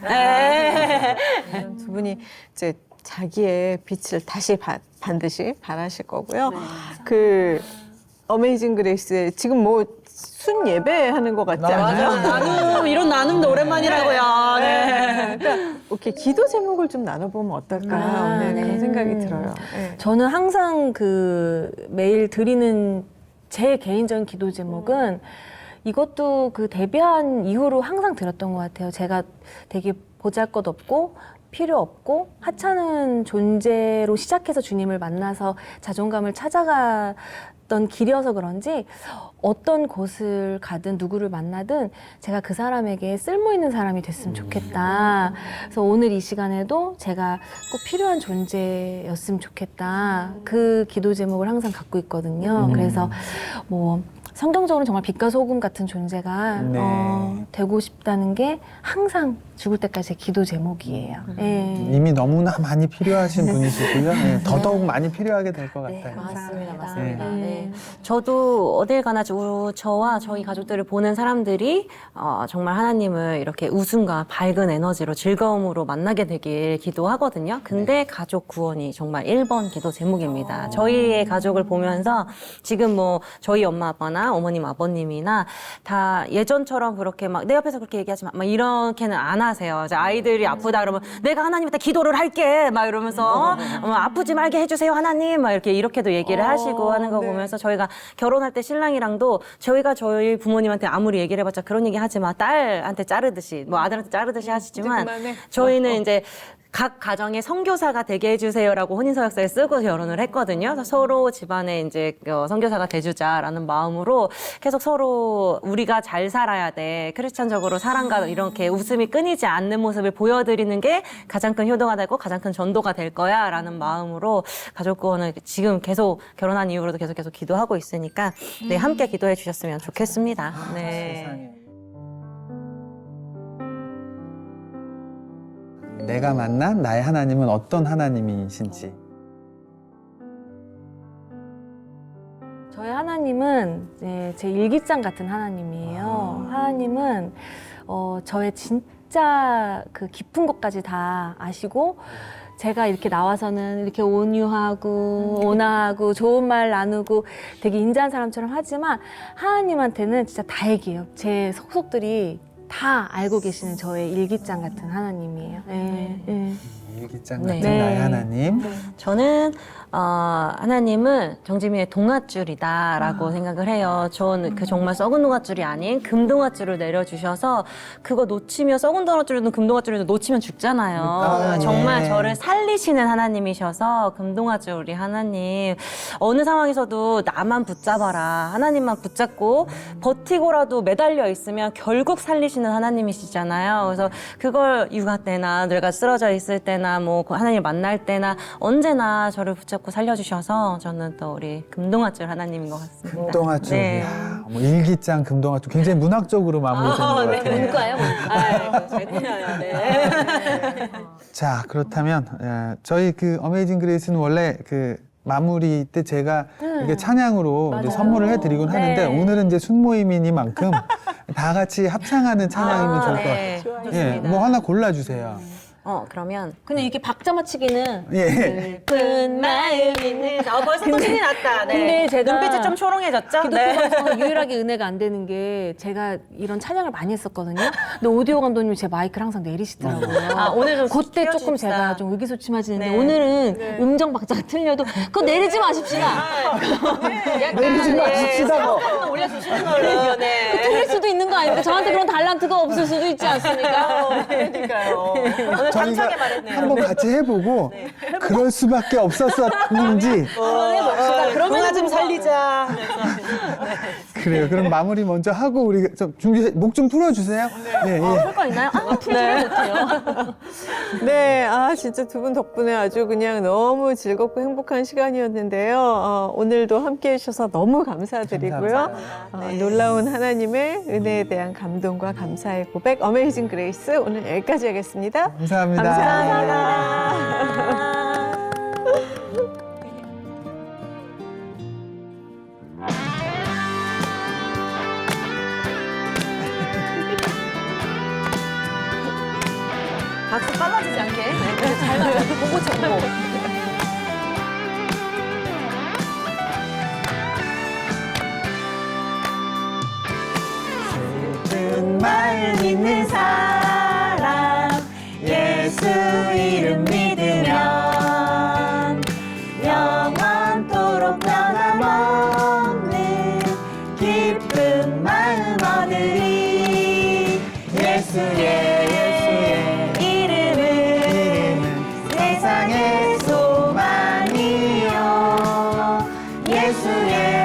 두 분이 이제 자기의 빛을 다시 반드시 발하실 거고요. 그 어메이징 그레이스 지금 뭐 순 예배하는 것 같지 않아요? 이런 나눔도 오랜만이라고요. 네. 그러니까 이렇게 기도 제목을 좀 나눠보면 어떨까 그런 생각이 들어요. 네. 저는 항상 그 매일 드리는 제 개인적인 기도 제목은 이것도 그 데뷔한 이후로 항상 들었던 것 같아요. 제가 되게 보잘것없고 필요 없고 하찮은 존재로 시작해서 주님을 만나서 자존감을 찾아갔던 길이어서 그런지 어떤 곳을 가든 누구를 만나든 제가 그 사람에게 쓸모 있는 사람이 됐으면 좋겠다. 그래서 오늘 이 시간에도 제가 꼭 필요한 존재였으면 좋겠다. 그 기도 제목을 항상 갖고 있거든요. 그래서 뭐 성경적으로는 정말 빛과 소금 같은 존재가 네. 되고 싶다는 게 항상 죽을 때까지 제 기도 제목이에요. 예. 이미 너무나 많이 필요하신 분이시고요. 네, 더더욱 많이 필요하게 될 것 네, 같아요. 맞습니다. 감사합니다. 맞습니다. 네. 네. 저도 어딜 가나 저와 저희 가족들을 보는 사람들이 정말 하나님을 이렇게 웃음과 밝은 에너지로 즐거움으로 만나게 되길 기도하거든요. 근데 가족 구원이 정말 1번 기도 제목입니다. 저희의 가족을 보면서 지금 뭐 저희 엄마 아빠나 어머님 아버님이나 다 예전처럼 그렇게 막 내 옆에서 그렇게 얘기하지 마, 막 이렇게는 안 하세요. 이제 아이들이 아프다 그러면 내가 하나님한테 기도를 할게 막 이러면서 아프지 말게 해주세요 하나님 막 이렇게도 얘기를 하시고 하는 거 보면서 저희가 결혼할 때 신랑이랑도 저희가 저희 부모님한테 아무리 얘기를 해봤자 그런 얘기 하지 마, 딸한테 자르듯이 뭐 아들한테 자르듯이 하시지만 저희는 이제 각 가정의 선교사가 되게 해주세요라고 혼인서약서에 쓰고 결혼을 했거든요. 그래서 서로 집안에 이제 선교사가 돼주자라는 마음으로 계속 서로 우리가 잘 살아야 돼. 크리스찬적으로 사랑과 이렇게 웃음이 끊이지 않는 모습을 보여드리는 게 가장 큰 효도가 되고 가장 큰 전도가 될 거야라는 마음으로 가족 구원을 지금 계속 결혼한 이후로도 계속 기도하고 있으니까 네, 함께 기도해 주셨으면 좋겠습니다. 네. 세상에. 내가 만난 나의 하나님은 어떤 하나님이신지. 저희 하나님은 제 일기장 같은 하나님이에요. 하나님은 저의 진짜 그 깊은 것까지 다 아시고 제가 이렇게 나와서는 이렇게 온유하고 온화하고 좋은 말 나누고 되게 인자한 사람처럼 하지만 하나님한테는 진짜 다 얘기해요. 제 속속들이 다 알고 계시는 저의 일기장 같은 하나님이에요. 네. 네. 일기장 네. 같은 나의 네. 하나님. 저는 하나님은 정지민의 동아줄이다라고 생각을 해요. 저는 그 정말 썩은 동아줄이 아닌 금동아줄을 내려주셔서 그거 놓치면 썩은 동아줄이든 금동아줄이든 놓치면 죽잖아요. 아, 정말 네. 저를 살리시는 하나님이셔서 금동아줄 우리 하나님 어느 상황에서도 나만 붙잡아라 하나님만 붙잡고 버티고라도 매달려 있으면 결국 살리시는 하나님이시잖아요. 그래서 그걸 육아 때나 내가 쓰러져 있을 때나 뭐 하나님 만날 때나 언제나 저를 붙잡고 살려주셔서 저는 또 우리 금동아줄 하나님인 것 같습니다. 금동아줄. 네. 이야, 뭐 일기장 금동아줄 굉장히 문학적으로 마무리되는 것 같아요. 문과요? 잘 꾸며요. 네. 자, 그렇다면 저희 그 어메이징 그레이스는 원래 그 마무리 때 제가 이게 찬양으로 이제 선물을 해드리곤 하는데 오늘은 이제 순모임이니만큼 다 같이 합창하는 찬양이면 좋을 것 같아요. 예, 뭐 하나 골라주세요. 그러면 근데 이렇게 박자 맞추기는 예. 큰 마음 있는 벌써 또 신이 났다. 네. 근데 제가 눈빛이 좀 초롱해졌죠? 기독교에서 유일하게 은혜가 안 되는 게 제가 이런 찬양을 많이 했었거든요. 근데 오디오 감독님이 제 마이크를 항상 내리시더라고요. 오늘 좀 그때 조금 키워주십시다. 제가 좀 의기소침해지는데 네. 오늘은 음정 박자가 틀려도 그거 내리지 마십시다. 내리지 마십시다. 올려주시는 걸로. 네. 틀릴 수도 있는 거 아닙니까? 저한테 그런 달란트가 없을 수도 있지 않습니까? 그러니까요. 오늘 저희가 당차게 말했네요. 한번 같이 해보고 그럴 수밖에 없었는지 해봅시다. 그러면 좀 살리자. 그래요. 그럼 마무리 먼저 하고 우리 좀 준비 목 좀 풀어주세요. 네, 예. 효과 있나요? 풀지를 못해요. 네, 진짜 두 분 덕분에 아주 그냥 너무 즐겁고 행복한 시간이었는데요. 오늘도 함께 해주셔서 너무 감사드리고요. 놀라운 하나님의 은혜에 대한 감동과 감사의 고백, 어메이징 그레이스 오늘 여기까지 하겠습니다. 감사합니다. 감사합니다. 박수 빨라지지 않게. 잘 나요. 보고 잡고. 슬픈 마음 있는 사람 예수 이름 믿으면 영원토록 변함없는 기쁜 마음 얻으리 예수의 이름은 세상의 소망이요 예수의